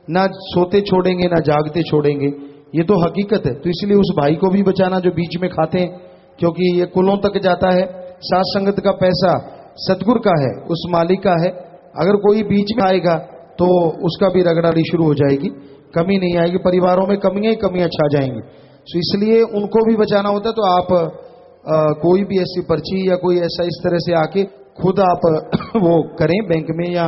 ना सोते छोड़ेंगे ना जागते छोड़ेंगे, ये तो हकीकत है। तो इसलिए उस भाई को भी बचाना जो बीच में खाते हैं, क्योंकि ये कुलों तक जाता है। साथ संगत का पैसा सतगुरु का है, उस मालिक का है। अगर कोई बीच में आएगा तो उसका भी रगड़ाड़ी शुरू हो जाएगी, कमी नहीं आएगी, परिवारों में कमियां ही कमियां छा जाएंगी। तो इसलिए उनको भी बचाना होता है। तो आप कोई भी ऐसी पर्ची या कोई ऐसा इस तरह से आके खुद आप वो करें बैंक में, या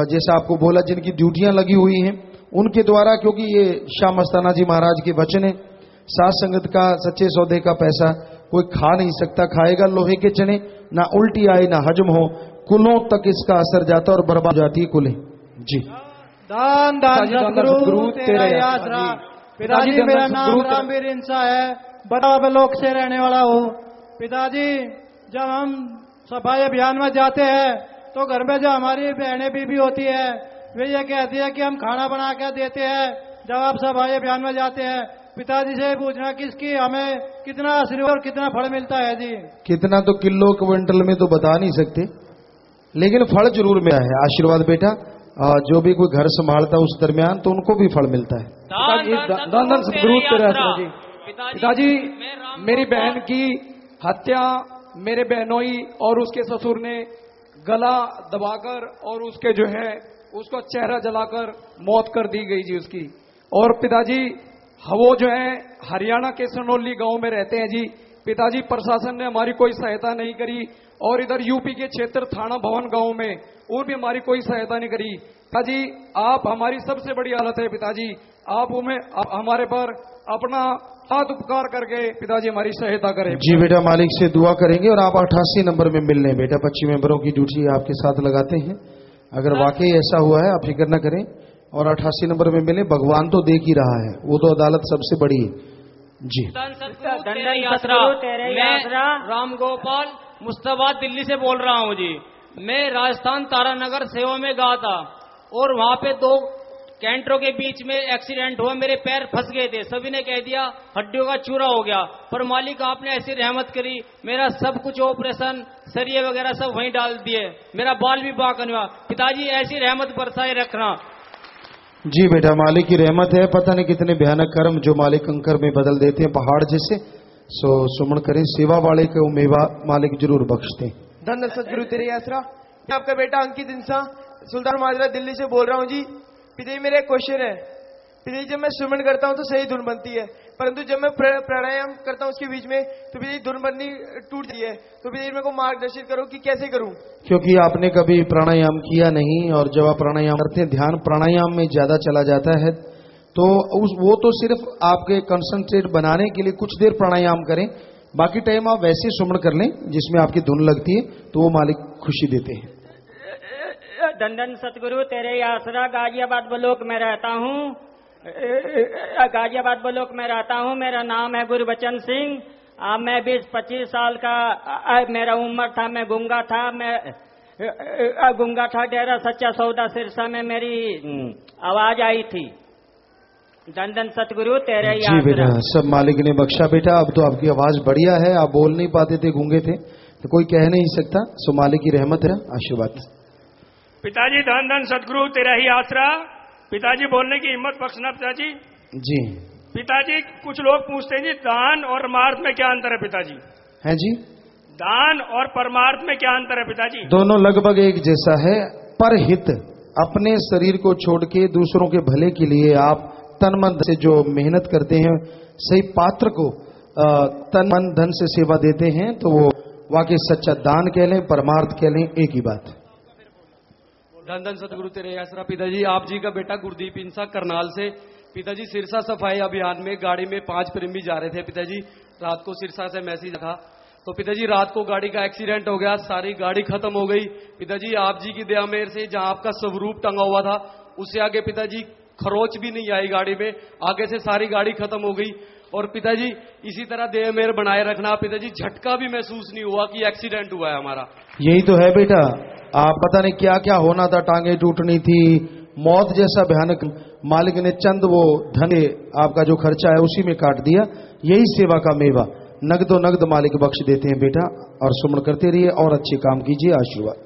जैसा आपको बोला जिनकी ड्यूटियां लगी हुई हैं उनके द्वारा, क्योंकि ये शाह मस्ताना जी महाराज के वचन है, सात संगत का सच्चे सौदे का पैसा कोई खा नहीं सकता। खाएगा लोहे के चने, ना उल्टी आए ना हजम हो, कुलों तक इसका असर जाता और बर्बाद हो जाती है कुलें। जी दान दान सतगुरु तेरा आसरा। पिताजी मेरा नाम रामवीर इंसा है, बड़ा बलोक से रहने वाला हूँ। पिताजी जब हम सफाई अभियान में जाते हैं तो घर में जो हमारी बहनें बीबी होती है वे ये कहती है कि हम खाना बना के देते हैं जब आप सफाई अभियान में जाते हैं। पिताजी से पूछना किसकी हमें कितना आशीर्वाद और कितना फल मिलता है जी? कितना तो किलो क्विंटल में तो बता नहीं सकते, लेकिन फल जरूर मिला है। आशीर्वाद बेटा, जो भी कोई घर संभालता है उस दरमियान तो उनको भी फल मिलता है। धन धन सतगुरु तेरा जी। पिताजी मेरी बहन की हत्या मेरे बहनोई और उसके ससुर ने गला दबाकर और उसके जो है उसको चेहरा जलाकर मौत कर दी गई जी उसकी। और पिताजी वो जो है हरियाणा के सनौली गांव में रहते हैं जी। पिताजी प्रशासन ने हमारी कोई सहायता नहीं करी, और इधर यूपी के क्षेत्र थाना भवन गांव में और भी हमारी कोई सहायता नहीं करी। पिताजी आप हमारी सबसे बड़ी हालत है, पिताजी आप हमारे पर अपना हाथ उपकार करके पिताजी हमारी सहायता करें। जी बेटा, मालिक से दुआ करेंगे। और आप 88 नंबर में मिलने बेटा, 25 मेंबरों की ड्यूटी आपके साथ लगाते हैं। अगर वाकई ऐसा हुआ है आप फिक्र न करें, और 88 नंबर में मिले। भगवान तो देख ही रहा है, वो तो अदालत सबसे बड़ी है। जी राम गोपाल मुस्तफा दिल्ली से बोल रहा हूँ जी। मैं राजस्थान तारानगर सेवा में गया था और वहाँ पे 2 कैंटरों के बीच में एक्सीडेंट हुआ, मेरे पैर फंस गए थे। सभी ने कह दिया हड्डियों का चूरा हो गया, पर मालिक आपने ऐसी रहमत करी, मेरा सब कुछ ऑपरेशन सरिये वगैरह सब वहीं डाल दिए, मेरा बाल भी बाका नहीं हुआ। पिताजी ऐसी रहमत बरसाए रखना। जी बेटा, मालिक की रहमत है। पता नहीं कितने भयानक कर्म जो मालिक कंकर में बदल देते हैं पहाड़ जैसे। सो सुमन करें, सेवा वाले को मेवा मालिक जरूर बख्शते हैं। धन सतगुरु तेरे आसरा। आपका बेटा अंकित इंसा सुल्तान माजरा दिल्ली से बोल रहा हूँ जी। पिताजी मेरा एक क्वेश्चन है। पिताजी जब मैं सुमन करता हूँ तो सही धुन बनती है, परंतु जब मैं प्राणायाम करता हूँ उसके बीच में तो पिताजी धुन बननी टूट जाती है। तो पिताजी मेरे को मार्गदर्शित करो कि कैसे करूँ? क्योंकि आपने कभी प्राणायाम किया नहीं, और जब आप प्राणायाम करते हैं ध्यान प्राणायाम में ज्यादा चला जाता है, तो वो तो सिर्फ आपके कंसंट्रेट बनाने के लिए कुछ देर प्राणायाम करें, बाकी टाइम आप वैसे सुमन कर लें जिसमें आपकी धुन लगती है, तो वो मालिक खुशी देते हैं। दंडन सतगुरु तेरे आसरा। गाजियाबाद ब्लॉक में रहता हूँ, गाजियाबाद ब्लॉक में रहता हूँ। मेरा नाम है गुरबचन सिंह। मैं 20-25 साल का मेरा उम्र था। मैं गूंगा था। डेरा सच्चा सौदा सिरसा में मेरी आवाज आई थी। दंडन सतगुरु तेरे जी बेटा, सब मालिक ने बख्शा बेटा। अब तो आपकी आवाज बढ़िया है, आप बोल नहीं पाते थे, गूंगे थे, तो कोई कह नहीं सकता। सो मालिक की रहमत है, आशीर्वाद। पिताजी धन धन सतगुरु तेरा ही आसरा। पिताजी बोलने की हिम्मत बख्शना पिताजी। जी पिताजी कुछ लोग पूछते हैं जी दान और परमार्थ में क्या अंतर है पिताजी? है जी, दान और परमार्थ में क्या अंतर है पिताजी? दोनों लगभग एक जैसा है। परहित, अपने शरीर को छोड़ के दूसरों के भले के लिए आप तन मन से जो मेहनत करते हैं, सही पात्र को तन मन धन से सेवा देते हैं, तो वो वाकई सच्चा दान कह लें, परमार्थ कह लें, एक ही बात है। धन धन सतगुरु तेरे आसरा। पिताजी आप जी का बेटा गुरदीप इंसा करनाल से। पिताजी सिरसा सफाई अभियान में गाड़ी में 5 प्रेमी जा रहे थे। पिताजी रात को सिरसा से मैसेज था, तो पिताजी रात को गाड़ी का एक्सीडेंट हो गया, सारी गाड़ी खत्म हो गई। पिताजी आप जी की दया मेहर से जहां आपका स्वरूप टंगा हुआ था उससे आगे पिताजी खरोच भी नहीं आई गाड़ी में, आगे से सारी गाड़ी खत्म हो गई। और पिताजी इसी तरह देह मेहर बनाए रखना। पिताजी झटका भी महसूस नहीं हुआ कि एक्सीडेंट हुआ है हमारा। यही तो है बेटा, आप पता नहीं क्या क्या होना था, टांगे टूटनी थी, मौत जैसा भयानक, मालिक ने चंद वो धन आपका जो खर्चा है उसी में काट दिया। यही सेवा का मेवा, नगदो नगद मालिक बख्श देते हैं बेटा। और सुमन करते रहिए और अच्छे काम कीजिए, आशीर्वाद।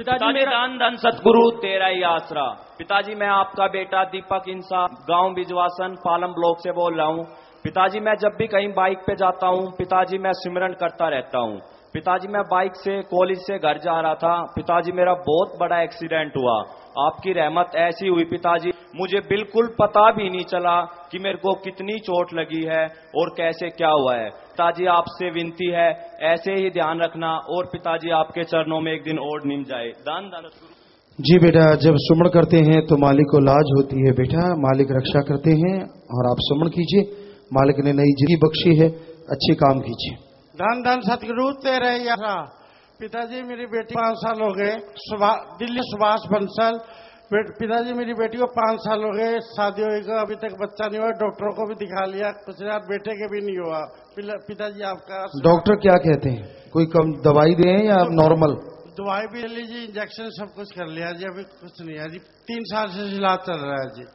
पिताजी धन धन सतगुरु तेरा ही आसरा। पिताजी मैं आपका बेटा दीपक इंसा गांव बिजवासन पालम ब्लॉक से बोल रहा हूं। पिताजी मैं जब भी कहीं बाइक पे जाता हूं पिताजी मैं सिमरन करता रहता हूं। पिताजी मैं बाइक से कॉलेज से घर जा रहा था, पिताजी मेरा बहुत बड़ा एक्सीडेंट हुआ। आपकी रहमत ऐसी हुई पिताजी, मुझे बिल्कुल पता भी नहीं चला कि मेरे को कितनी चोट लगी है और कैसे क्या हुआ है। पिताजी आपसे विनती है ऐसे ही ध्यान रखना और पिताजी आपके चरणों में एक दिन और निम जाए। दान दान। जी बेटा, जब सुमन करते हैं तो मालिक को लाज होती है बेटा, मालिक रक्षा करते हैं और आप सुमन कीजिए, मालिक ने नई जिंदगी बख्शी है, अच्छे काम कीजिए। धन धन सतगुरु तेरे यारा। पिताजी मेरी बेटी 5 साल हो गए, दिल्ली सुभाष बंसल। पिताजी मेरी बेटी को 5 साल हो गए, शादी हुई को अभी तक बच्चा नहीं हुआ, डॉक्टरों को भी दिखा लिया, कुछ यार बेटे के भी नहीं हुआ। पिताजी आपका डॉक्टर क्या कहते हैं, कोई कम दवाई दे या नॉर्मल? दवाई भी ले लीजिए, इंजेक्शन सब कुछ कर लिया जी, अभी कुछ नहीं है जी। 3 साल से इलाज चल रहा है जी।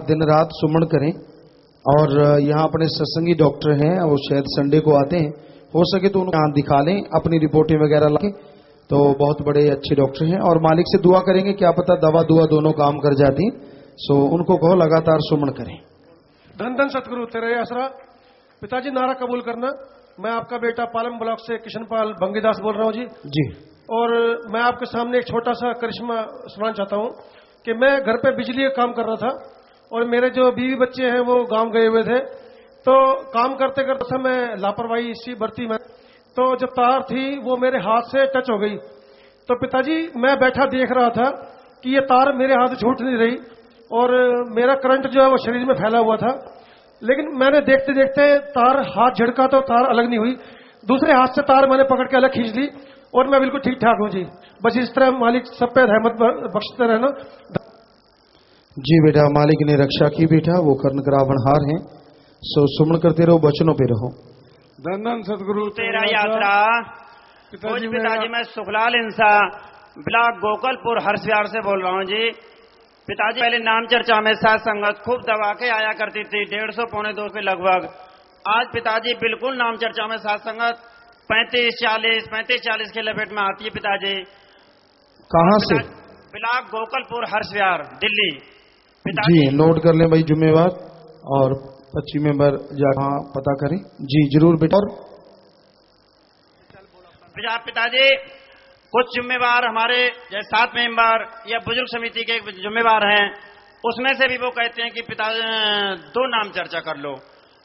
दिन रात सुमन करें और यहाँ अपने सत्संगी डॉक्टर हैं, वो शायद संडे को आते हैं, हो सके तो उनको यहाँ दिखा लें, अपनी रिपोर्टें वगैरह लाके, तो बहुत बड़े अच्छे डॉक्टर हैं और मालिक से दुआ करेंगे, क्या पता दवा दुआ दोनों काम कर जाती। सो उनको कहो लगातार सुमन करें। धन धन सतगुरु तेरे आसरा। पिताजी नारा कबूल करना। मैं आपका बेटा पालम ब्लॉक से किशनपाल भंगीदास बोल रहा हूँ जी। और मैं आपके सामने एक छोटा सा करिश्मा सुनाना चाहता हूँ कि मैं घर पे बिजली का काम कर रहा था और मेरे जो बीवी बच्चे हैं वो गांव गए हुए थे, तो काम करते करते मैं लापरवाही सी बरती मैं, तो जो तार थी वो मेरे हाथ से टच हो गई। तो पिताजी मैं बैठा देख रहा था कि ये तार मेरे हाथ से छूट नहीं रही और मेरा करंट जो है वो शरीर में फैला हुआ था, लेकिन मैंने देखते देखते तार हाथ झटका तो तार अलग नहीं हुई, दूसरे हाथ से तार मैंने पकड़ के अलग खींच ली और मैं बिल्कुल ठीक ठाक हूँ जी। बस इस तरह मालिक सब पे रहमत बख्शते रहना जी। बेटा मालिक ने रक्षा की बेटा, वो कर्ण करावनहार हैं, सो सुमन करते रहो, बचनों पे रहो। धन धन सतगुरु तेरा यात्रा। पिताजी मैं सुखलाल इंसा ब्लॉक गोकलपुर हर्षविहार से बोल रहा हूँ जी। पिताजी पहले नाम चर्चा में साथ संगत खूब दबा के आया करती थी, 150 पौने 2 के लगभग। आज पिताजी बिल्कुल नाम चर्चा में साथ संगत 35-40 के लपेट में आती है पिताजी। कहाँ से? ब्लॉक गोकलपुर हर्षविहार दिल्ली। जी नोट कर लें भाई जुम्मेवार, और 25 मेंबर जहाँ पता करें जी जरूर बेटा। और पिताजी कुछ जिम्मेवार हमारे जैसे 7 मेंबर या बुजुर्ग समिति के जिम्मेवार हैं, उसमें से भी वो कहते हैं कि पिताजी 2 नाम चर्चा कर लो,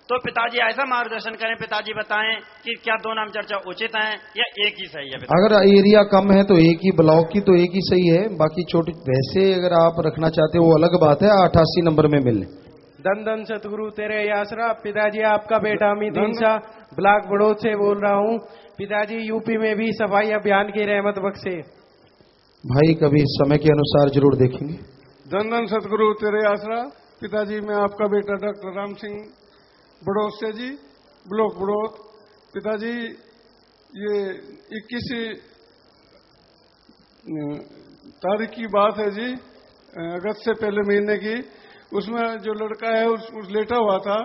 तो पिताजी ऐसा मार्गदर्शन करें, पिताजी बताएं कि क्या 2 नाम चर्चा उचित है या एक ही सही है। अगर एरिया कम है तो एक ही, ब्लॉक की तो एक ही सही है, बाकी छोटी वैसे अगर आप रखना चाहते हो वो अलग बात है, 88 नंबर में मिले। धन धन सतगुरु तेरे आसरा। पिताजी आपका बेटा अमित इंसा ब्लॉक बड़ौद से बोल रहा हूँ। पिताजी यूपी में भी सफाई अभियान की रहमत बख्शे। भाई कभी समय के अनुसार जरूर देखेंगे। धन धन सतगुरु तेरे आसरा। पिताजी मैं आपका बेटा डॉक्टर राम सिंह बड़ौद से जी, ब्लॉक बड़ौद। पिताजी ये 21 तारीख की बात है जी, अगस्त से पहले महीने की। उसमें जो लड़का है उस लेटा हुआ था,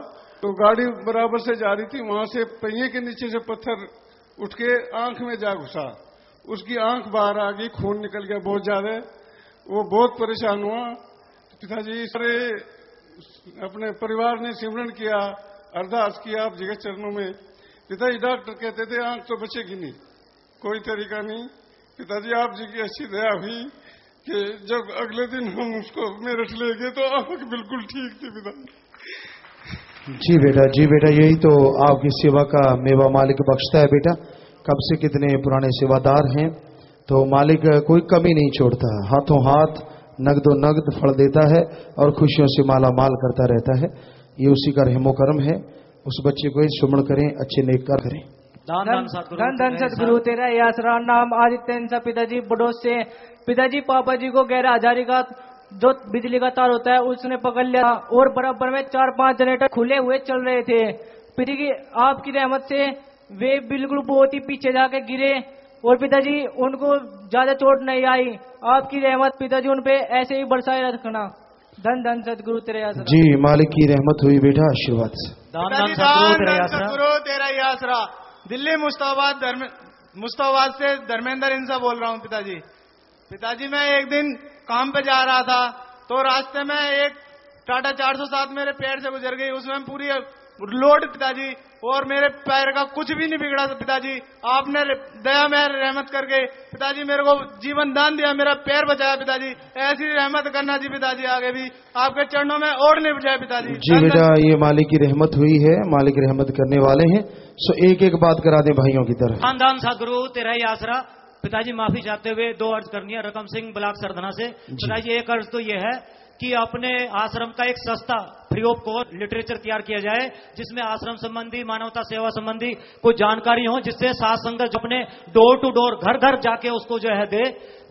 तो गाड़ी बराबर से जा रही थी, वहां से पहिए के नीचे से पत्थर उठ के आंख में जा घुसा, उसकी आंख बाहर आ गई, खून निकल गया बहुत ज्यादा, वो बहुत परेशान हुआ। पिताजी सारे अपने परिवार ने सिमरन किया, अरदास किया आप जी के चरणों में। पिताजी डॉक्टर कहते थे आंख तो बचेगी नहीं, कोई तरीका नहीं। पिताजी आप जी की अच्छी दया हुई कि जब अगले दिन हम उसको मेरठ ले गए तो आंख बिल्कुल ठीक थी पिताजी। जी बेटा यही तो आपकी सेवा का मेवा मालिक बख्शता है बेटा। कब से कितने पुराने सेवादार हैं, तो मालिक कोई कमी नहीं छोड़ता, हाथों हाथ नगदो नगद फल देता है और खुशियों से माला माल करता रहता है। ये उसी का रहमो करम है। उस बच्चे को सुमन करें, अच्छे नेक कर करें। धन धन सतगुरु तेरा आसरा। नाम आदित्य पिताजी बड़ौद से। पिताजी पापा जी को 11,000 का जो बिजली का तार होता है उसने पकड़ लिया और बराबर में 4-5 जनरेटर खुले हुए चल रहे थे। पिताजी आपकी रहमत से वे बिल्कुल बहुत ही पीछे जाके गिरे और पिताजी उनको ज्यादा चोट नहीं आई। आपकी रहमत पिताजी उन पे ऐसे ही बरसाए रखना। धन धन सतगुरु तेरे आसरा। जी मालिक की रहमत हुई बेटा, आशीर्वाद से। सतगुरु तेरा आसरा। दिल्ली मुस्ताबाद से धर्मेंद्र इंसा बोल रहा हूँ पिताजी। पिताजी मैं एक दिन काम पे जा रहा था तो रास्ते में एक टाटा 407 मेरे पैर से गुजर गई, उसमें पूरी लोड पिताजी, और मेरे पैर का कुछ भी नहीं बिगड़ा पिताजी। आपने दया में रहमत करके पिताजी मेरे को जीवन दान दिया, मेरा पैर बचाया पिताजी। ऐसी रहमत करना जी पिताजी, आगे भी आपके चरणों में और नहीं बचाया पिताजी। जी बेटा, ये मालिक की रहमत हुई है, मालिक रहमत करने वाले हैं। सो एक एक बात करा दें भाइयों की तरफ। खानदान सदगुरु तेरा ही आसरा। पिताजी माफी चाहते हुए 2 अर्ज करनी है रकम सिंह ब्लॉक सरधना से। पिताजी एक अर्ज तो ये है कि अपने आश्रम का एक सस्ता फ्री ऑफ कॉस्ट लिटरेचर तैयार किया जाए, जिसमें आश्रम संबंधी, मानवता सेवा संबंधी कुछ जानकारी हो, जिससे साथ संगत अपने डोर टू डोर, घर घर जाके उसको जो है दे।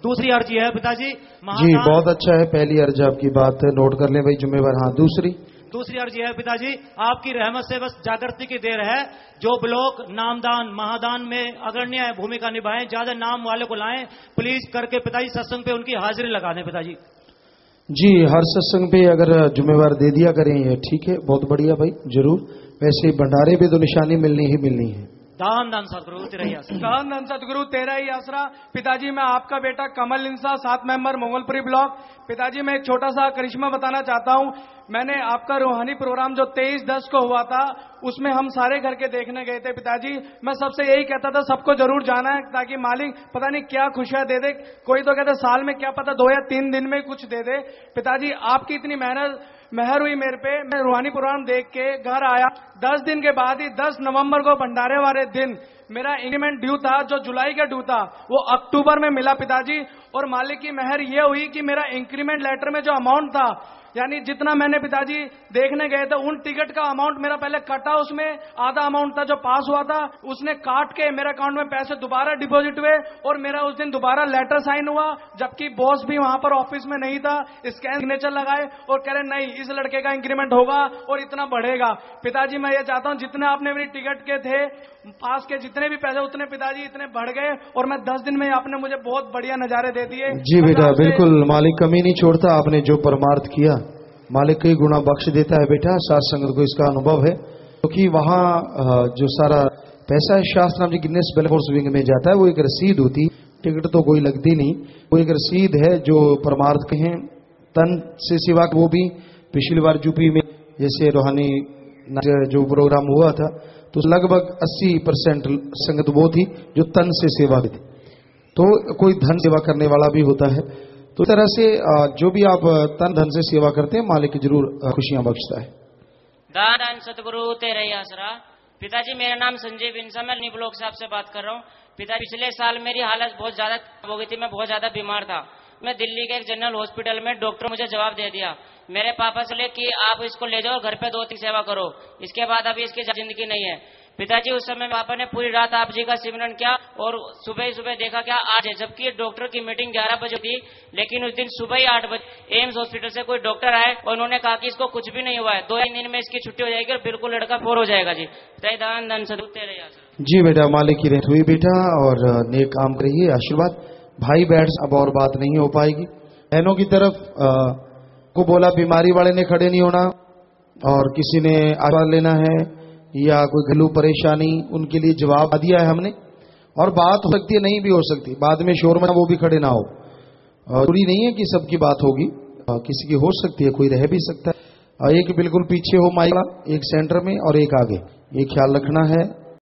दूसरी अर्जी है पिताजी जी, बहुत अच्छा है, पहली अर्ज आपकी बात है, नोट कर लें भाई जुम्मेवार। हाँ, दूसरी अर्जी है पिताजी, आपकी रहमत से बस जागृति की देर है। जो ब्लॉक नामदान महादान में अग्रण्य भूमिका निभाएं, ज्यादा नाम वाले को लाएं प्लीज करके पिताजी, सत्संग पे उनकी हाजिरी लगा दें पिताजी। जी, हर सत्संग पे अगर जुम्मेवार दे दिया करें, ये ठीक है, बहुत बढ़िया भाई, जरूर। वैसे भंडारे पे तो निशानी मिलनी ही मिलनी है। दान दान सदगुरु तेरा ही आसरा। दान दान सदगुरु तेरा ही आसरा। पिताजी मैं आपका बेटा कमल इंसा, 7 मेंबर मंगलपुरी ब्लॉक। पिताजी मैं एक छोटा सा करिश्मा बताना चाहता हूं। मैंने आपका रूहानी प्रोग्राम जो 23/10 को हुआ था, उसमें हम सारे घर के देखने गए थे पिताजी। मैं सबसे यही कहता था सबको जरूर जाना है, ताकि मालिक पता नहीं क्या खुशियां दे दे। कोई तो कहता साल में, क्या पता 2 या 3 दिन में कुछ दे दे। पिताजी आपकी इतनी मेहर हुई मेरे पे, मैं रूहानी प्रोग्राम देख के घर आया। 10 दिन के बाद ही 10 नवंबर को भंडारे वाले दिन मेरा इंक्रीमेंट ड्यू था, जो जुलाई का ड्यू था वो अक्टूबर में मिला पिताजी। और मालिक की मेहर ये हुई कि मेरा इंक्रीमेंट लेटर में जो अमाउंट था, यानी जितना मैंने पिताजी देखने गए थे उन टिकट का अमाउंट मेरा पहले कटा, उसमें आधा अमाउंट था जो पास हुआ था, उसने काट के मेरे अकाउंट में पैसे दोबारा डिपॉजिट हुए और मेरा उस दिन दोबारा लेटर साइन हुआ, जबकि बॉस भी वहां पर ऑफिस में नहीं था। स्कैन सिग्नेचर लगाए और कह रहे नहीं, इस लड़के का इंक्रीमेंट होगा और इतना बढ़ेगा। पिताजी मैं ये चाहता हूं जितने आपने मेरी टिकट के थे पास के, जितने भी पैसे उतने पिताजी इतने बढ़ गए, और मैं 10 दिन में आपने मुझे बहुत बढ़िया नजारे दे दिए। जी बेटा, बिल्कुल, मालिक कमी नहीं छोड़ता। आपने जो परमार्थ किया मालिक कई गुना बख्श देता है बेटा। साथ संगत को इसका अनुभव है, क्योंकि वहां जो सारा पैसा है शास्त्र नाम जी गिनेस बेलफोर्स विंग में जाता है, वो एक रसीद होती, टिकट तो कोई लगती नहीं, वो एक रसीद है जो परमार्थ के हैं तन से सिवा। वो भी पिछली बार यूपी में जैसे रूहानी जो प्रोग्राम हुआ था, तो लगभग 80% संगत वो थी जो तन से सेवा की थी। तो कोई धन सेवा करने वाला भी होता है, तो इस तरह से जो भी आप तन धन से सेवा करते हैं मालिक जरूर खुशियां बख्शता है। दान सतगुरु तेरा ही आसरा। पिताजी मेरा नाम संजीव इंसा, मैं नी ब्लॉक से आपसे बात कर रहा हूँ। पिता पिछले साल मेरी हालत बहुत ज्यादा हो गई थी, मैं बहुत ज्यादा बीमार था। मैं दिल्ली के एक जनरल हॉस्पिटल में, डॉक्टर मुझे जवाब दे दिया, मेरे पापा से ले कि आप इसको ले जाओ घर पे 2-3 सेवा करो, इसके बाद अभी इसकी जिंदगी नहीं है। पिताजी उस समय पापा ने पूरी रात आप जी का सिमरन किया और सुबह ही सुबह देखा क्या आज है, जबकि डॉक्टर की मीटिंग 11 बजे थी, लेकिन उस दिन सुबह ही 8 बजे एम्स हॉस्पिटल से कोई डॉक्टर आए और उन्होंने कहा कि इसको कुछ भी नहीं हुआ है, 2 दिन में इसकी छुट्टी हो जाएगी और बिल्कुल लड़का फोर हो जाएगा। जी दान दान सदगुरु तेरे ही आसरा। जी बेटा, मालिक की रहमत हुई बेटा, और नेक काम करिए, आशीर्वाद। भाई बैठ, अब और बात नहीं हो पाएगी। बहनों की तरफ को बोला बीमारी वाले ने खड़े नहीं होना, और किसी ने आशीर्वाद लेना है या कोई घरेलू परेशानी, उनके लिए जवाब दिया है हमने। और बात हो सकती है, नहीं भी हो सकती, बाद में शोर में वो भी खड़े ना हो। जरूरी नहीं है कि सबकी बात होगी, किसी की हो सकती है, कोई रह भी सकता है। एक बिल्कुल पीछे हो माइक, एक सेंटर में और एक आगे, ये ख्याल रखना है।